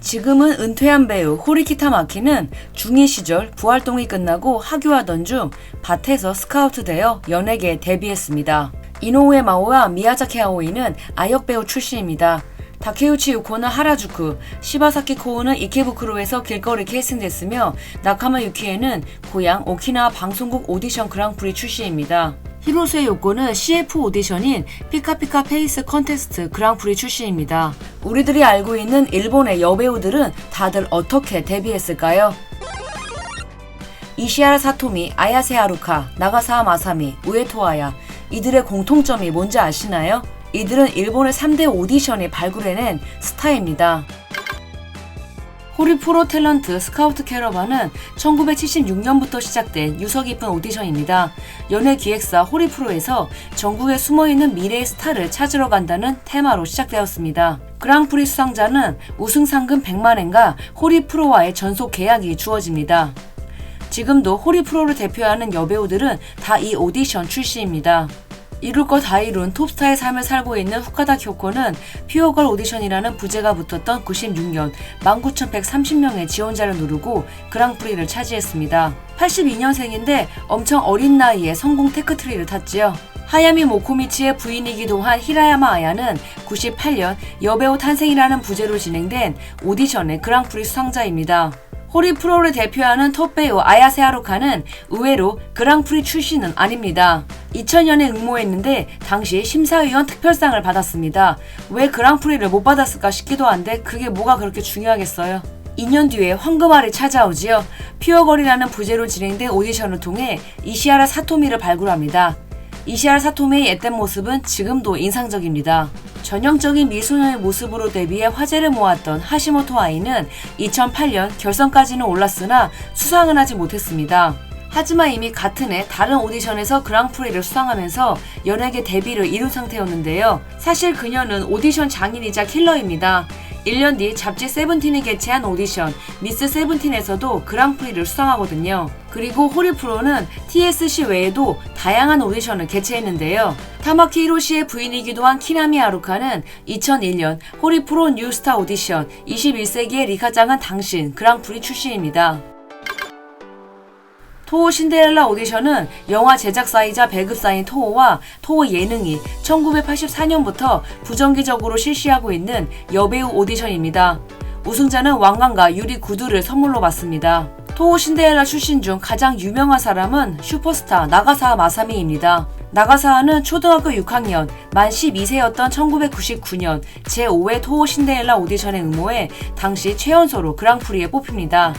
지금은 은퇴한 배우 호리키타 마키는 중2 시절 부활동이 끝나고 하교하던 중 밭에서 스카우트되어 연예계에 데뷔했습니다. 이노우에 마오와 미야자키 아오이는 아역 배우 출신입니다. 다케우치 유코는 하라주쿠, 시바사키 코우는 이케부쿠로에서 길거리 캐스팅됐으며 나카마 유키에는 고향 오키나와 방송국 오디션 그랑프리 출신입니다. 히로세 요코는 CF 오디션인 피카피카 페이스 컨테스트 그랑프리 출신입니다. 우리들이 알고 있는 일본의 여배우들은 다들 어떻게 데뷔했을까요? 이시하라 사토미, 아야세 하루카, 나가사와 마사미, 우에토 아야, 이들의 공통점이 뭔지 아시나요? 이들은 일본의 3대 오디션이 발굴해낸 스타입니다. 호리프로 탤런트 스카우트 캐러반은 1976년부터 시작된 유서 깊은 오디션입니다. 연예 기획사 호리프로에서 전국에 숨어있는 미래의 스타를 찾으러 간다는 테마로 시작되었습니다. 그랑프리 수상자는 우승 상금 100만엔과 호리프로와의 전속 계약이 주어집니다. 지금도 호리프로를 대표하는 여배우들은 다 이 오디션 출시입니다. 이룰 거 다 이룬 톱스타의 삶을 살고 있는 후카다 교코는 퓨어걸 오디션이라는 부제가 붙었던 96년 19,130명의 지원자를 누르고 그랑프리를 차지했습니다. 82년생인데 엄청 어린 나이에 성공 테크트리를 탔지요. 하야미 모코미치의 부인이기도 한 히라야마 아야는 98년 여배우 탄생이라는 부제로 진행된 오디션의 그랑프리 수상자입니다. 호리프로를 대표하는 톱배우 아야세 하루카는 의외로 그랑프리 출신은 아닙니다. 2000년에 응모했는데 당시 심사위원 특별상을 받았습니다. 왜 그랑프리를 못 받았을까 싶기도 한데 그게 뭐가 그렇게 중요하겠어요. 2년 뒤에 황금알이 찾아오지요. 퓨어걸이라는 부제로 진행된 오디션을 통해 이시하라 사토미를 발굴합니다. 이시하라 사토미의 앳된 모습은 지금도 인상적입니다. 전형적인 미소녀의 모습으로 데뷔해 화제를 모았던 하시모토 아이는 2008년 결선까지는 올랐으나 수상은 하지 못했습니다. 하지만 이미 같은 해 다른 오디션에서 그랑프리를 수상하면서 연예계 데뷔를 이룬 상태였는데요. 사실 그녀는 오디션 장인이자 킬러입니다. 1년 뒤 잡지 세븐틴이 개최한 오디션 미스 세븐틴에서도 그랑프리를 수상하거든요. 그리고 호리프로는 TSC 외에도 다양한 오디션을 개최했는데요. 타마키 히로시의 부인이기도 한 키나미 하루카는 2001년 호리프로 뉴스타 오디션 21세기의 리카짱은 당신 그랑프리 출신입니다. 토호 신데렐라 오디션은 영화 제작사이자 배급사인 토호와 토호 예능이 1984년부터 부정기적으로 실시하고 있는 여배우 오디션입니다. 우승자는 왕관과 유리 구두를 선물로 받습니다. 토호 신데렐라 출신 중 가장 유명한 사람은 슈퍼스타 나가사와 마사미입니다. 나가사와는 초등학교 6학년, 만 12세였던 1999년 제5회 토호 신데렐라 오디션에 응모해 당시 최연소로 그랑프리에 뽑힙니다.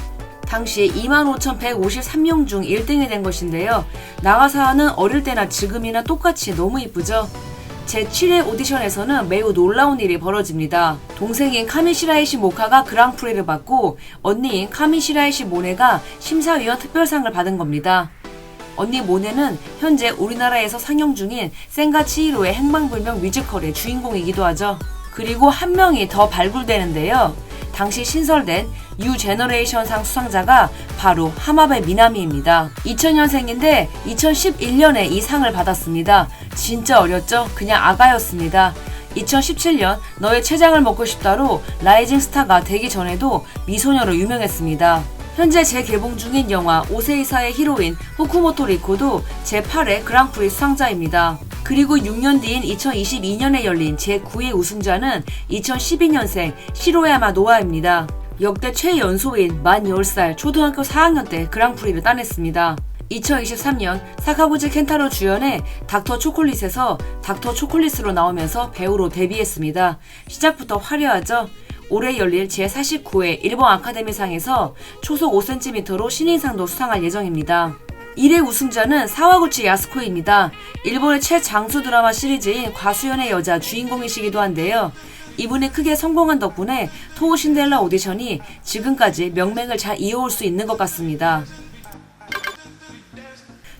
당시 25,153명 중 1등이 된 것인데요. 나가사와는 어릴 때나 지금이나 똑같이 너무 이쁘죠? 제7회 오디션에서는 매우 놀라운 일이 벌어집니다. 동생인 카미시라이시 모카가 그랑프리를 받고 언니인 카미시라이시 모네가 심사위원 특별상을 받은 겁니다. 언니 모네는 현재 우리나라에서 상영 중인 센가 치히로의 행방불명 뮤지컬의 주인공이기도 하죠. 그리고 한 명이 더 발굴되는데요. 당시 신설된 U 제너레이션상 수상자가 바로 하마베 미나미입니다. 2000년생인데 2011년에 이 상을 받았습니다. 진짜 어렸죠? 그냥 아가였습니다. 2017년 너의 췌장을 먹고 싶다로 라이징 스타가 되기 전에도 미소녀로 유명했습니다. 현재 재개봉 중인 영화 오세이사의 히로인 후쿠모토 리코도 제8회 그랑프리 수상자입니다. 그리고 6년 뒤인 2022년에 열린 제9회 우승자는 2012년생 시로야마 노아입니다. 역대 최연소인 만 10살 초등학교 4학년 때 그랑프리를 따냈습니다. 2023년 사카구치 켄타로 주연의 닥터 초콜릿에서 닥터 초콜릿으로 나오면서 배우로 데뷔했습니다. 시작부터 화려하죠? 올해 열릴 제49회 일본 아카데미상에서 초속 5cm로 신인상도 수상할 예정입니다. 1회 우승자는 사와구치 야스코입니다. 일본의 최장수 드라마 시리즈인 과수연의 여자 주인공이시기도 한데요. 이분이 크게 성공한 덕분에 토호 신데렐라 오디션이 지금까지 명맥을 잘 이어올 수 있는 것 같습니다.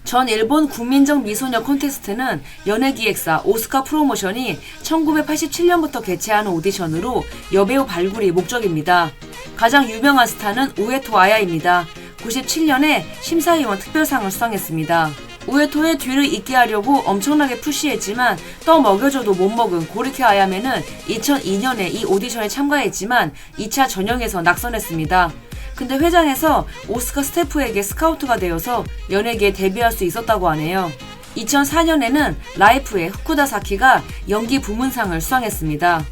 전 일본 국민적 미소녀 콘테스트는 연예기획사 오스카 프로모션이 1987년부터 개최하는 오디션으로 여배우 발굴이 목적입니다. 가장 유명한 스타는 우에토 아야입니다. 97년에 심사위원 특별상을 수상했습니다. 우에토의 뒤를 잇게 하려고 엄청나게 푸시했지만 떠 먹여줘도 못 먹은 고리케 아야메는 2002년에 이 오디션에 참가했지만 2차 전형에서 낙선했습니다. 근데 회장에서 오스카 스태프에게 스카우트가 되어서 연예계에 데뷔할 수 있었다고 하네요. 2004년에는 라이프의 후쿠다 사키가 연기 부문상을 수상했습니다.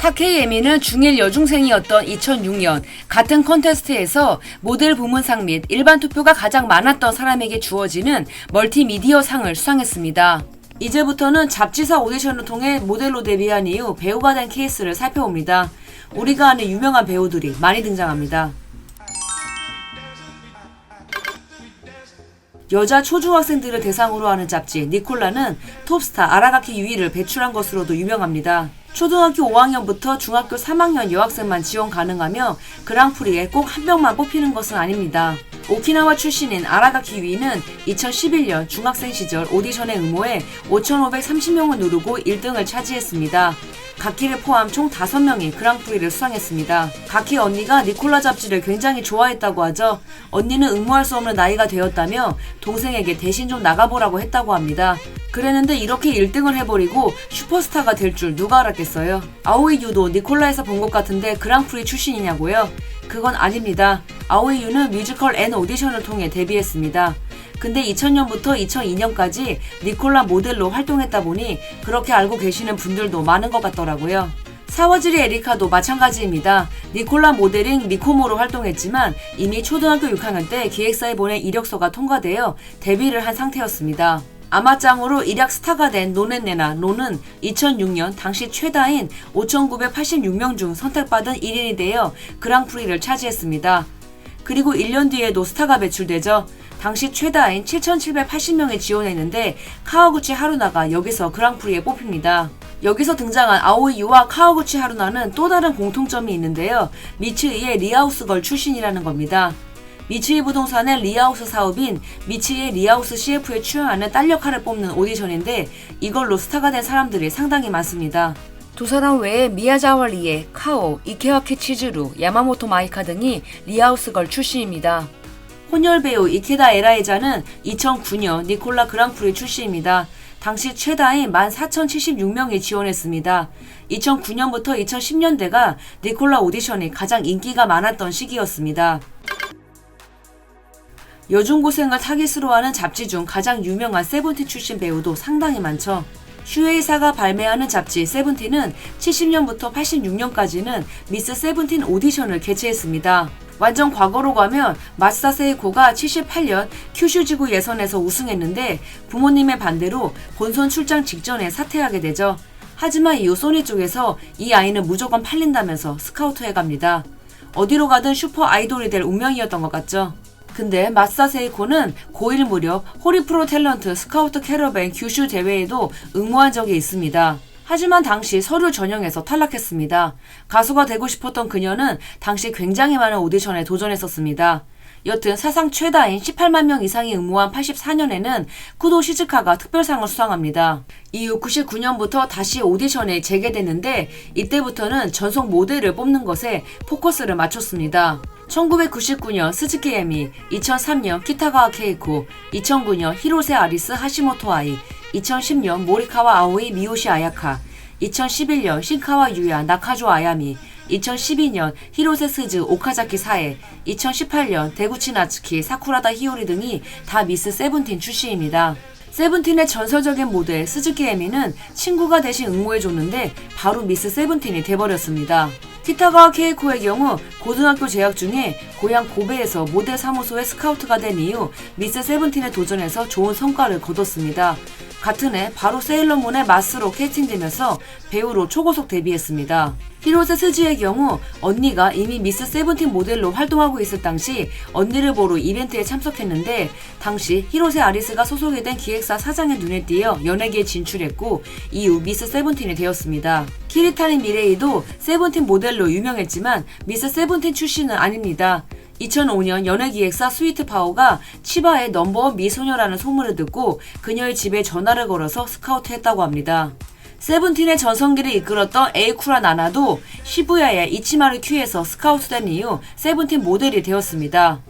타케이 에미는 중1 여중생이었던 2006년 같은 컨테스트에서 모델 부문상 및 일반 투표가 가장 많았던 사람에게 주어지는 멀티미디어 상을 수상했습니다. 이제부터는 잡지사 오디션을 통해 모델로 데뷔한 이후 배우가 된 케이스를 살펴봅니다. 우리가 아는 유명한 배우들이 많이 등장합니다. 여자 초중학생들을 대상으로 하는 잡지 니콜라는 톱스타 아라가키 유이를 배출한 것으로도 유명합니다. 초등학교 5학년부터 중학교 3학년 여학생만 지원 가능하며 그랑프리에 꼭 한 명만 뽑히는 것은 아닙니다. 오키나와 출신인 아라가키 유이는 2011년 중학생 시절 오디션에 응모해 5,530명을 누르고 1등을 차지했습니다. 가키를 포함 총 5명이 그랑프리를 수상했습니다. 가키 언니가 니콜라 잡지를 굉장히 좋아했다고 하죠. 언니는 응모할 수 없는 나이가 되었다며 동생에게 대신 좀 나가보라고 했다고 합니다. 그랬는데 이렇게 1등을 해버리고 슈퍼스타가 될 줄 누가 알았겠어요. 아오이유도 니콜라에서 본 것 같은데 그랑프리 출신이냐고요? 그건 아닙니다. 아오이유는 뮤지컬 N 오디션을 통해 데뷔했습니다. 근데 2000년부터 2002년까지 니콜라 모델로 활동했다 보니 그렇게 알고 계시는 분들도 많은 것 같더라고요. 사와즈리 에리카도 마찬가지입니다. 니콜라 모델링 미코모로 활동했지만 이미 초등학교 6학년 때 기획사에 보낸 이력서가 통과되어 데뷔를 한 상태였습니다. 아마짱으로 일약 스타가 된 노넨네나 노는 2006년 당시 최다인 5,986명 중 선택받은 1인이 되어 그랑프리를 차지했습니다. 그리고 1년 뒤에도 스타가 배출되죠. 당시 최다인 7,780명이 지원했는데 카와구치 하루나가 여기서 그랑프리에 뽑힙니다. 여기서 등장한 아오이유와 카와구치 하루나는 또 다른 공통점이 있는데요. 미츠이의 리하우스걸 출신이라는 겁니다. 미츠이 부동산의 리하우스 사업인 미츠이의 리하우스 CF에 출연하는 딸 역할을 뽑는 오디션인데 이걸로 스타가 된 사람들이 상당히 많습니다. 두 사람 외에 미야자와 리에, 카오, 이케와케 치즈루, 야마모토 마이카 등이 리하우스걸 출신입니다. 혼혈 배우 이케다 에라이자는 2009년 니콜라 그랑프리 출신입니다. 당시 최다인 14,076명이 지원했습니다. 2009년부터 2010년대가 니콜라 오디션이 가장 인기가 많았던 시기였습니다. 여중고생을 타깃으로 하는 잡지 중 가장 유명한 세븐틴 출신 배우도 상당히 많죠. 슈에이사가 발매하는 잡지 세븐틴은 70년부터 86년까지는 미스 세븐틴 오디션을 개최했습니다. 완전 과거로 가면 마츠다 세이코가 78년 큐슈지구 예선에서 우승했는데 부모님의 반대로 본선 출장 직전에 사퇴하게 되죠. 하지만 이후 소니 쪽에서 이 아이는 무조건 팔린다면서 스카우트 해갑니다. 어디로 가든 슈퍼 아이돌이 될 운명이었던 것 같죠. 근데 마츠다 세이코는 고1 무렵 호리프로 탤런트 스카우트 캐러밴 규슈 대회에도 응모한 적이 있습니다. 하지만 당시 서류 전형에서 탈락했습니다. 가수가 되고 싶었던 그녀는 당시 굉장히 많은 오디션에 도전했었습니다. 여튼 사상 최다인 18만 명 이상이 응모한 84년에는 쿠도 시즈카가 특별상을 수상합니다. 이후 99년부터 다시 오디션에 재개됐는데 이때부터는 전속 모델을 뽑는 것에 포커스를 맞췄습니다. 1999년 스즈키 에미, 2003년 키타가와 케이코, 2009년 히로세 아리스 하시모토 아이, 2010년 모리카와 아오이 미요시 아야카, 2011년 신카와 유야 나카조 아야미, 2012년 히로세 스즈 오카자키 사에, 2018년 데구치 나츠키 사쿠라다 히요리 등이 다 미스 세븐틴 출신입니다. 세븐틴의 전설적인 모델 스즈키 에미는 친구가 대신 응모해줬는데 바로 미스 세븐틴이 돼버렸습니다. 키타가와 케이코의 경우 고등학교 재학 중에 고향 고베에서 모델 사무소에 스카우트가 된 이후 미스 세븐틴에 도전해서 좋은 성과를 거뒀습니다. 같은 해 바로 세일러문의 마스로 캐스팅되면서 배우로 초고속 데뷔했습니다. 히로세 스즈의 경우 언니가 이미 미스 세븐틴 모델로 활동하고 있을 당시 언니를 보러 이벤트에 참석했는데 당시 히로세 아리스가 소속이 된 기획사 사장의 눈에 띄어 연예계에 진출했고 이후 미스 세븐틴이 되었습니다. 키리타니 미레이도 세븐틴 모델로 유명했지만 미스 세븐틴 출신은 아닙니다. 2005년 연예기획사 스위트파워가 치바의 넘버원 미소녀라는 소문을 듣고 그녀의 집에 전화를 걸어서 스카우트했다고 합니다. 세븐틴의 전성기를 이끌었던 에이쿠라 나나도 시부야의 이치마루 큐에서 스카우트된 이후 세븐틴 모델이 되었습니다.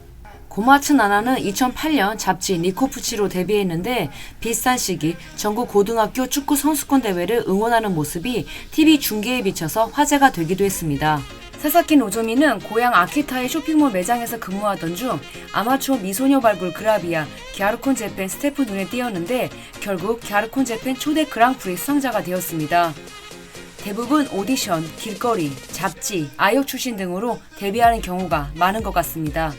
고마츠 나나는 2008년 잡지 니코푸치로 데뷔했는데 비슷한 시기 전국 고등학교 축구 선수권 대회를 응원하는 모습이 TV 중계에 비쳐서 화제가 되기도 했습니다. 사사키 노조미는 고향 아키타의 쇼핑몰 매장에서 근무하던 중 아마추어 미소녀 발굴 그라비아 갸르콘 재팬 스태프 눈에 띄었는데 결국 갸르콘 재팬 초대 그랑프리 수상자가 되었습니다. 대부분 오디션, 길거리, 잡지, 아역 출신 등으로 데뷔하는 경우가 많은 것 같습니다.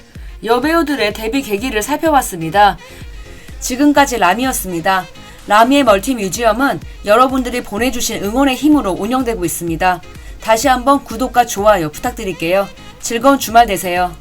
여배우들의 데뷔 계기를 살펴봤습니다. 지금까지 라미였습니다. 라미의 멀티뮤지엄은 여러분들이 보내주신 응원의 힘으로 운영되고 있습니다. 다시 한번 구독과 좋아요 부탁드릴게요. 즐거운 주말 되세요.